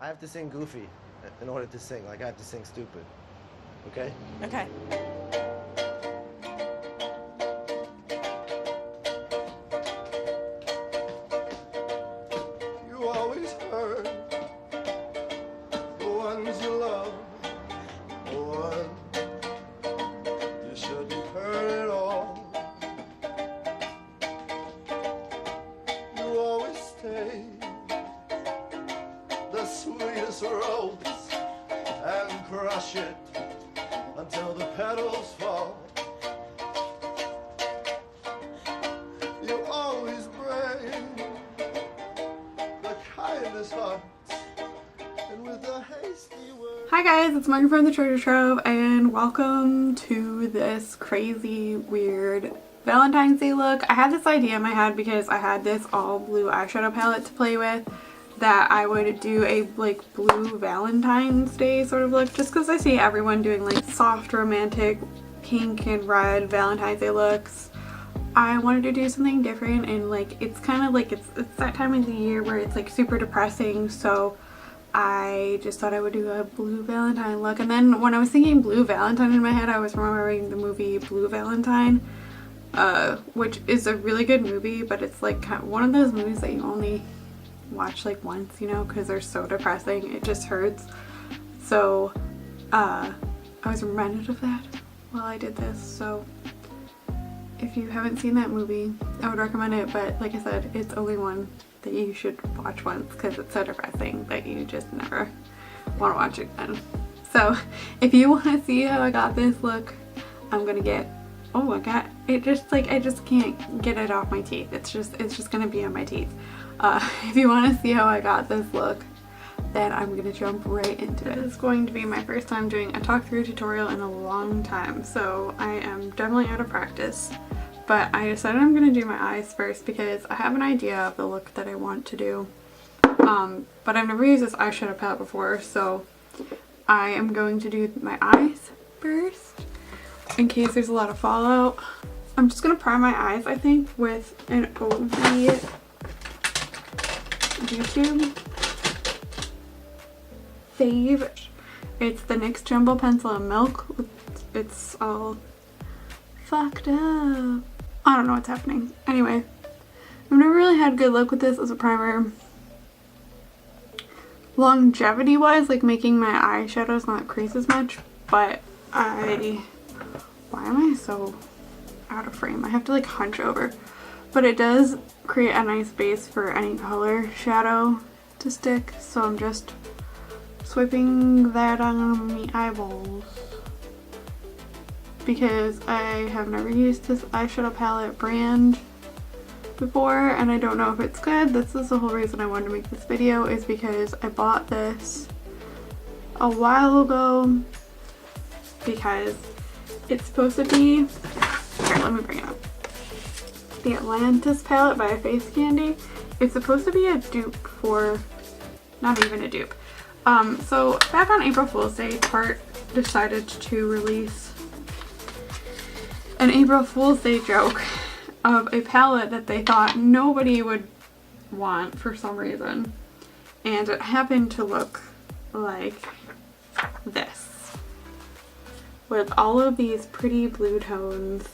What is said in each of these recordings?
I have to sing goofy in order to sing. Like I have to sing stupid. Okay? Okay. You always hurt the ones you love. The one you shouldn't hurt at all. You always stay the sweetest rose and crush it until the petals fall. You always bring the kindest hearts, and with a hasty word. Hi guys, it's Megan from the Treasure Trove, and welcome to this crazy, weird Valentine's Day look. I had this idea in my head because I had this all blue eyeshadow palette to play with, that I would do a like blue Valentine's Day sort of look, just because I see everyone doing like soft romantic pink and red Valentine's Day looks. I wanted to do something different, and like it's kind of like it's that time of the year where it's like super depressing, so I just thought I would do a blue Valentine look. And then when I was thinking blue Valentine in my head, I was remembering the movie Blue Valentine, which is a really good movie, but it's like kind of one of those movies that you only watch like once, you know, because they're so depressing, it just hurts. So I was reminded of that while I did this. So if you haven't seen that movie, I would recommend it, but like I said, it's only one that you should watch once because it's so depressing that you just never want to watch it again. So if you want to see how I got this look, I'm gonna get, oh, I got it, just like I just can't get it off my teeth. It's just gonna be on my teeth. If you want to see how I got this look, then I'm gonna jump right into it. This is going to be my first time doing a talk through tutorial in a long time, so I am definitely out of practice. But I decided I'm gonna do my eyes first because I have an idea of the look that I want to do. But I've never used this eyeshadow palette before, so I am going to do my eyes first in case there's a lot of fallout. I'm just gonna prime my eyes, I think, with an OV YouTube fave. It's the NYX Jumbo Pencil in Milk. It's all fucked up. I don't know what's happening. Anyway, I've never really had good luck with this as a primer. Longevity wise, like making my eyeshadows not crease as much, but why am I so out of frame? I have to like hunch over. But it does create a nice base for any color shadow to stick, so I'm just swiping that on my eyeballs because I have never used this eyeshadow palette brand before and I don't know if it's good. This is the whole reason I wanted to make this video, is because I bought this a while ago because it's supposed to be, here, let me bring it up. The Atlantis palette by Face Candy. It's supposed to be a dupe for, not even a dupe. So back on April Fool's Day, Tarte decided to release an April Fool's Day joke of a palette that they thought nobody would want for some reason. And it happened to look like this, with all of these pretty blue tones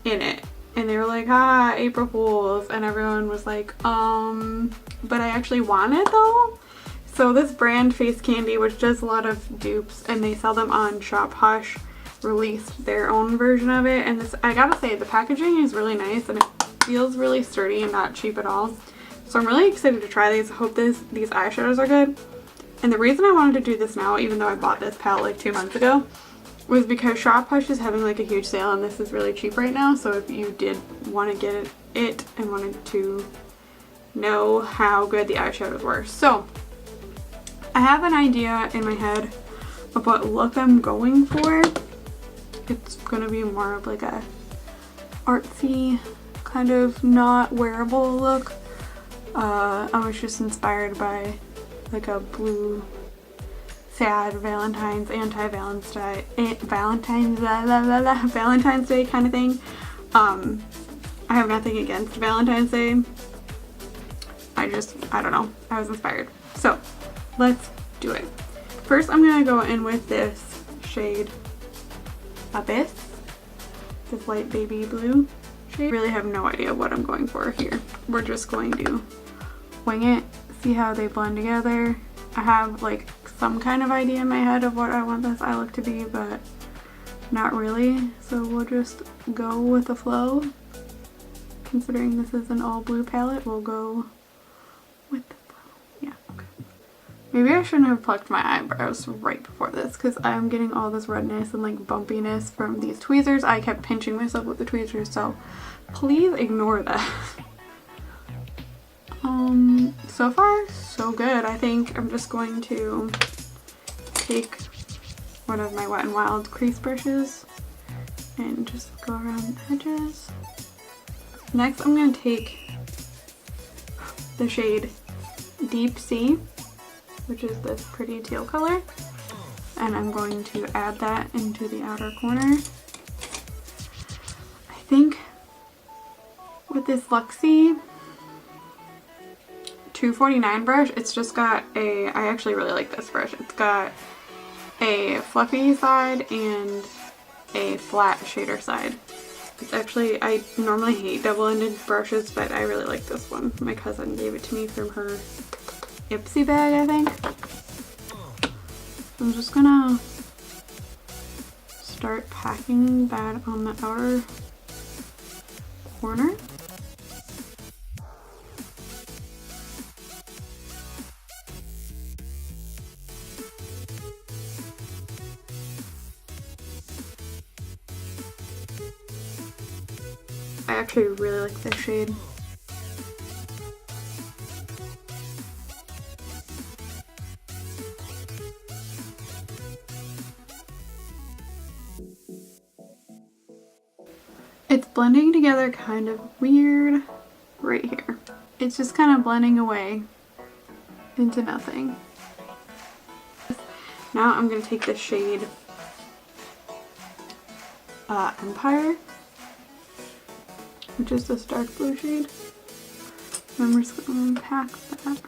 in it. And they were like, ah, April Fools, and everyone was like, but I actually want it though. So this brand, Face Candy, which does a lot of dupes and they sell them on Shop Hush, released their own version of it. And this, I gotta say, the packaging is really nice and it feels really sturdy and not cheap at all. So I'm really excited to try these. I hope these eyeshadows are good. And the reason I wanted to do this now, even though I bought this palette like 2 months ago, was because Shop Hush is having like a huge sale and this is really cheap right now. So if you did want to get it and wanted to know how good the eyeshadows were. So I have an idea in my head of what look I'm going for. It's gonna be more of like a artsy kind of not wearable look. I was just inspired by like a blue sad Valentine's, Valentine's Day kind of thing. I have nothing against Valentine's Day. I don't know. I was inspired. So let's First I'm going to go in with this shade Abyss, this light baby blue shade. I really have no idea what I'm going for here. We're just going to wing it, see how they blend together. I have like some kind of idea in my head of what I want this eye look to be, but not really. So we'll just go with the flow. Considering this is an all blue palette, we'll go with the flow. Yeah, okay. Maybe I shouldn't have plucked my eyebrows right before this because I'm getting all this redness and like bumpiness from these tweezers. I kept pinching myself with the tweezers, so please ignore that. So far, so good. I think I'm just going to take one of my Wet n Wild crease brushes and just go around the edges. Next, I'm going to take the shade Deep Sea, which is this pretty teal color, and I'm going to add that into the outer corner. I think with this Luxie 249 brush, it's just got a, I actually really like this brush. It's got a fluffy side and a flat shader side. It's actually, I normally hate double-ended brushes, but I really like this one. My cousin gave it to me from her Ipsy bag, I think. I'm just gonna start packing that on the outer corner. I actually really like this shade. It's blending together kind of weird right here. It's just kind of blending away into nothing. Now I'm going to take the shade Empire, which is this dark blue shade. And we're just going to pack that.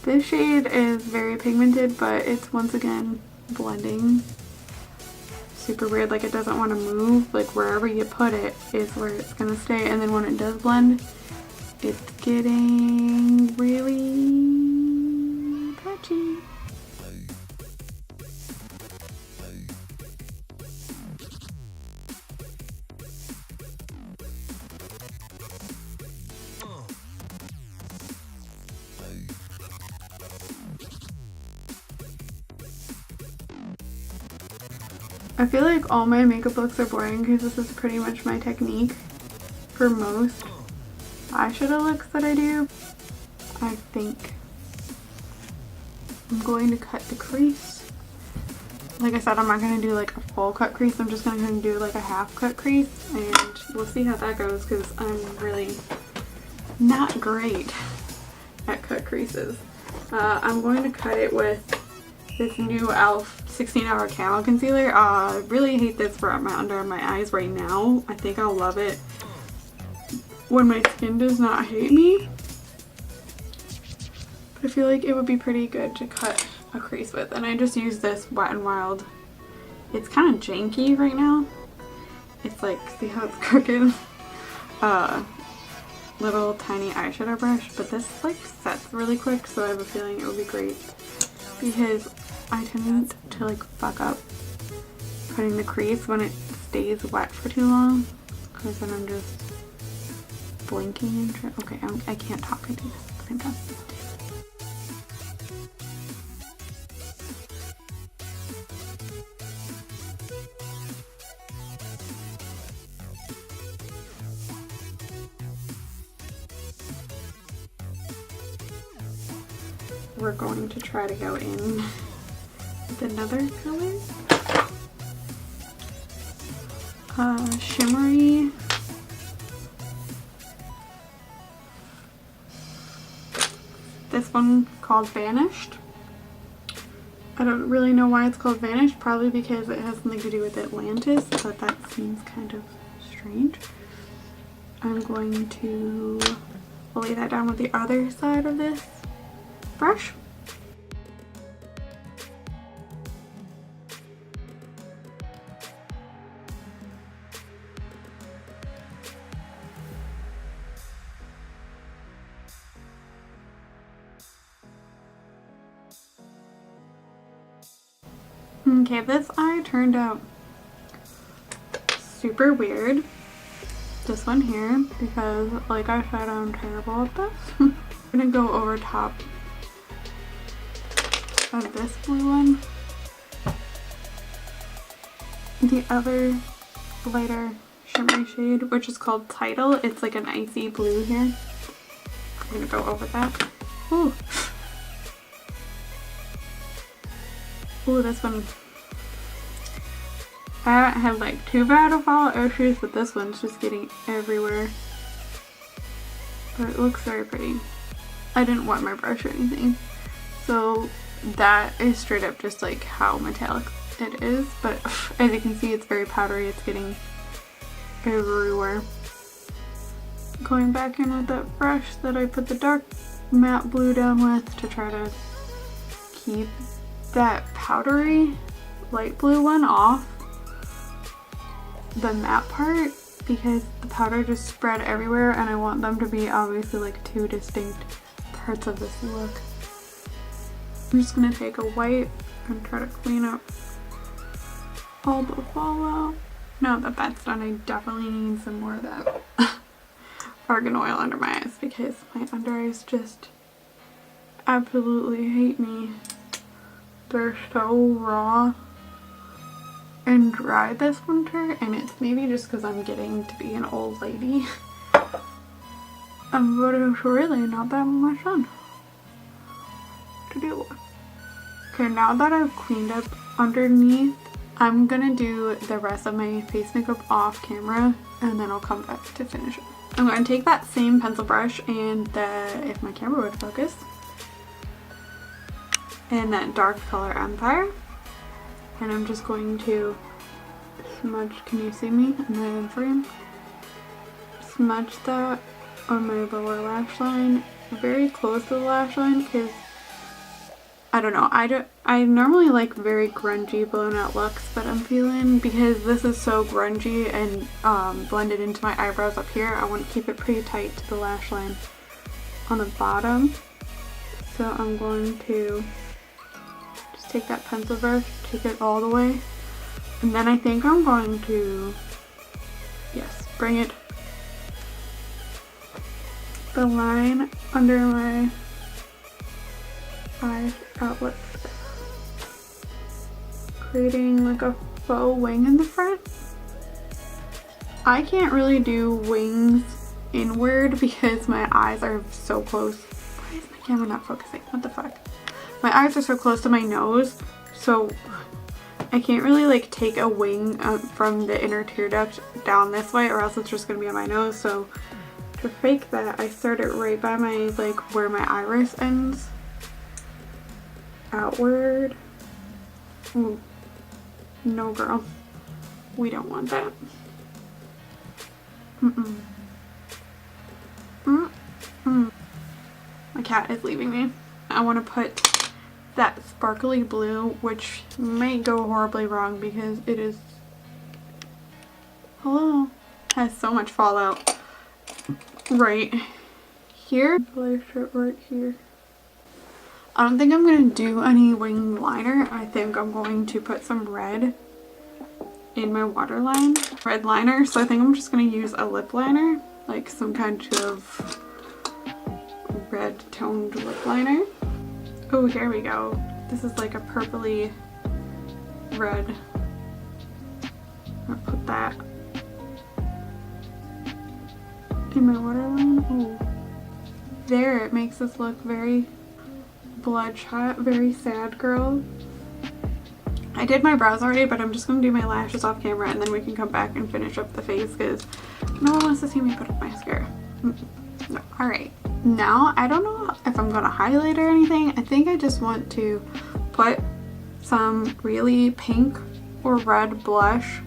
This shade is very pigmented, but it's once again blending super weird. Like, it doesn't want to move. Like, wherever you put it is where it's going to stay. And then when it does blend, it's getting really patchy. I feel like all my makeup looks are boring because this is pretty much my technique for most eyeshadow looks that I do. I think I'm going to cut the crease. Like I said, I'm not going to do like a full cut crease. I'm just going to do like a half cut crease, and we'll see how that goes because I'm really not great at cut creases. I'm going to cut it with this new e.l.f. 16-hour camo concealer. I really hate this for under my eyes right now. I think I'll love it when my skin does not hate me. But I feel like it would be pretty good to cut a crease with. And I just use this Wet n Wild. It's kind of janky right now. It's like, see how it's crooked? Little tiny eyeshadow brush. But this like sets really quick, so I have a feeling it would be great. Because I tend to like fuck up putting the crease when it stays wet for too long, because then I'm just blinking and okay, I can't talk and do this at the same time. We're going to try to go in with another color. Shimmery. This one called Vanished. I don't really know why it's called Vanished, probably because it has something to do with Atlantis, but that seems kind of strange. I'm going to lay that down with the other side of this brush. Okay, this eye turned out super weird. This one here, because like I said, I'm terrible at this. I'm gonna go over top of this blue one. The other lighter shimmery shade, which is called Tidal. It's like an icy blue here. I'm gonna go over that. Ooh. Ooh, this one. I haven't had like too bad of fallout issues, but this one's just getting everywhere. But it looks very pretty. I didn't wet my brush or anything. So that is straight up just like how metallic it is. But as you can see, it's very powdery. It's getting everywhere. Going back in with that brush that I put the dark matte blue down with to try to keep that powdery light blue one off the matte part, because the powder just spread everywhere and I want them to be obviously like two distinct parts of this look. I'm just gonna take a white and try to clean up all the fallout. Now that that's done, I definitely need some more of that argan oil under my eyes because my under eyes just absolutely hate me. They're so raw and dry this winter, and it's maybe just because I'm getting to be an old lady. But it's really not that much fun to deal with. Okay, now that I've cleaned up underneath, I'm gonna do the rest of my face makeup off camera and then I'll come back to finish it. I'm gonna take that same pencil brush and if my camera would focus, and that dark color Empire, and I'm just going to smudge, can you see me? Am I in frame? Smudge that on my lower lash line, very close to the lash line, because I don't know, I normally like very grungy blown out looks, but I'm feeling, because this is so grungy and blended into my eyebrows up here, I want to keep it pretty tight to the lash line on the bottom. So I'm going to just take that pencil brush, take it all the way, and then I think I'm going to, yes, bring it the line under my eye outlet, creating like a faux wing in the front. I can't really do wings inward because my eyes are so close. Why is my camera not focusing? What the fuck? My eyes are so close to my nose, so I can't really like take a wing from the inner tear duct down this way, or else it's just gonna be on my nose. So to fake that, I start it right by my, like where my iris ends, outward. Ooh. No girl, we don't want that. Mm-mm. Mm-mm. My cat is leaving me. I want to put that sparkly blue, which might go horribly wrong because it is, hello, has so much fallout right here. Place it right here. I don't think I'm going to do any wing liner. I think I'm going to put some red in my waterline, red liner. So I think I'm just going to use a lip liner, like some kind of red toned lip liner. Oh, here we go. This is like a purpley red. I'll put that in my waterline. Oh, there, it makes this look very bloodshot, very sad girl. I did my brows already, but I'm just going to do my lashes off camera and then we can come back and finish up the face because no one wants to see me put up mascara. No. Alright, now I don't know if I'm going to highlight or anything. I think I just want to put some really pink or red blush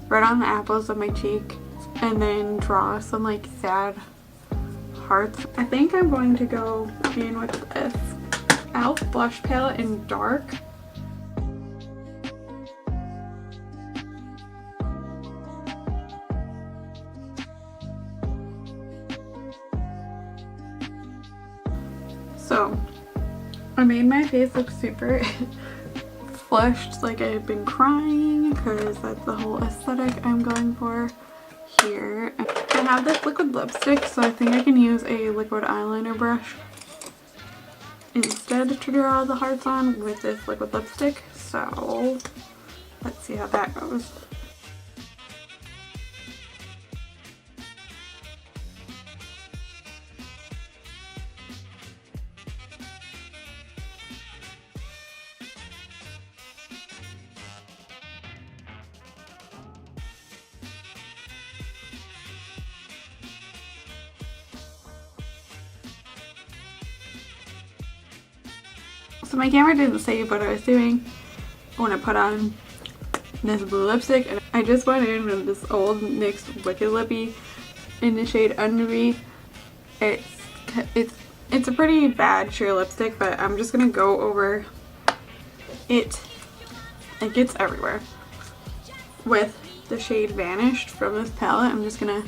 right on the apples of my cheek and then draw some like sad hearts. I think I'm going to go in with this e.l.f. blush palette in dark. So I made my face look super flushed like I've been crying, because that's the whole aesthetic I'm going for here. I have this liquid lipstick, so I think I can use a liquid eyeliner brush instead to draw the hearts on with this liquid lipstick. So let's see how that goes. So my camera didn't save what I was doing when I put on this blue lipstick, and I just went in with this old NYX Wicked Lippy in the shade Underbee. It's a pretty bad sheer lipstick, but I'm just gonna go over it. It gets everywhere. With the shade Vanished from this palette, I'm just gonna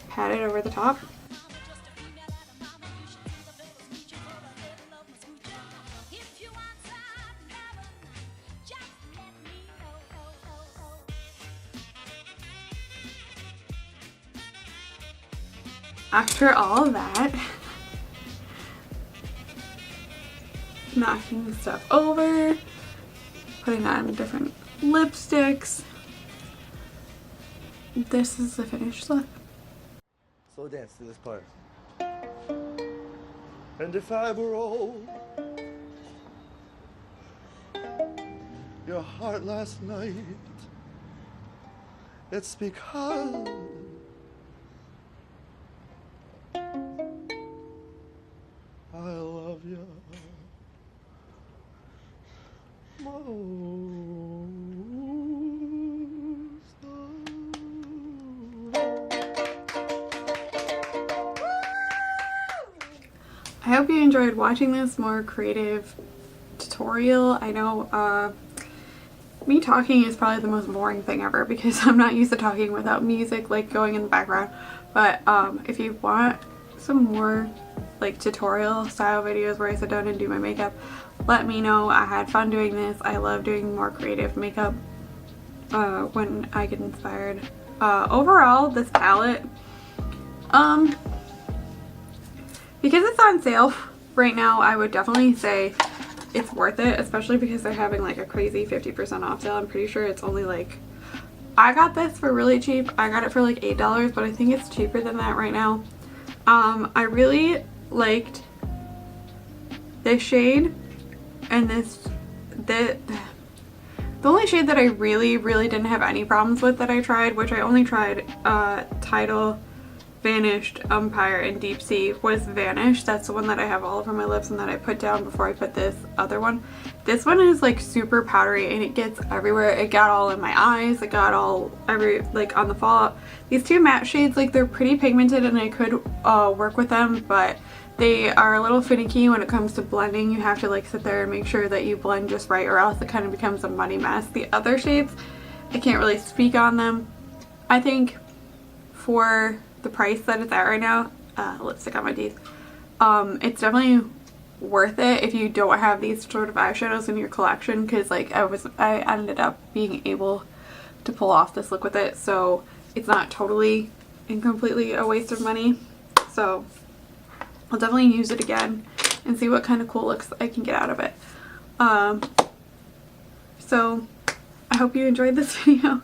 pat it over the top. After all of that, knocking stuff over, putting on different lipsticks, this is the finished look. So dance to this part. And if I were old, your heart last night, it's because I love you most. I hope you enjoyed watching this more creative tutorial. I know me talking is probably the most boring thing ever because I'm not used to talking without music like going in the background. But if you want some more like tutorial style videos where I sit down and do my makeup, let me know. I had fun doing this. I love doing more creative makeup when I get inspired. Overall, this palette, because it's on sale right now, I would definitely say it's worth it, especially because they're having like a crazy 50% off sale. I'm pretty sure it's only like, I got this for really cheap. I got it for like $8, but I think it's cheaper than that right now. I really liked this shade and the only shade that I really didn't have any problems with that I tried, which I only tried Tidal, Vanished, Umpire, and Deep Sea, was Vanished. That's the one that I have all over my lips and that I put down before I put this other one. This one is like super powdery and it gets everywhere. It got all in my eyes. It got all like on the fallout. These two matte shades, like they're pretty pigmented and I could work with them, but they are a little finicky when it comes to blending. You have to like sit there and make sure that you blend just right, or else it kind of becomes a muddy mess. The other shades, I can't really speak on them. I think for the price that it's at right now, lipstick on my teeth, it's definitely worth it if you don't have these sort of eyeshadows in your collection, because like I ended up being able to pull off this look with it, so it's not totally and completely a waste of money. So I'll definitely use it again and see what kind of cool looks I can get out of it. So I hope you enjoyed this video.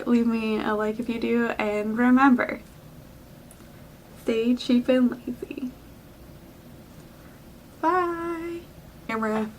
Leave me a like if you do, and remember, stay cheap and lazy. Bye. Camera.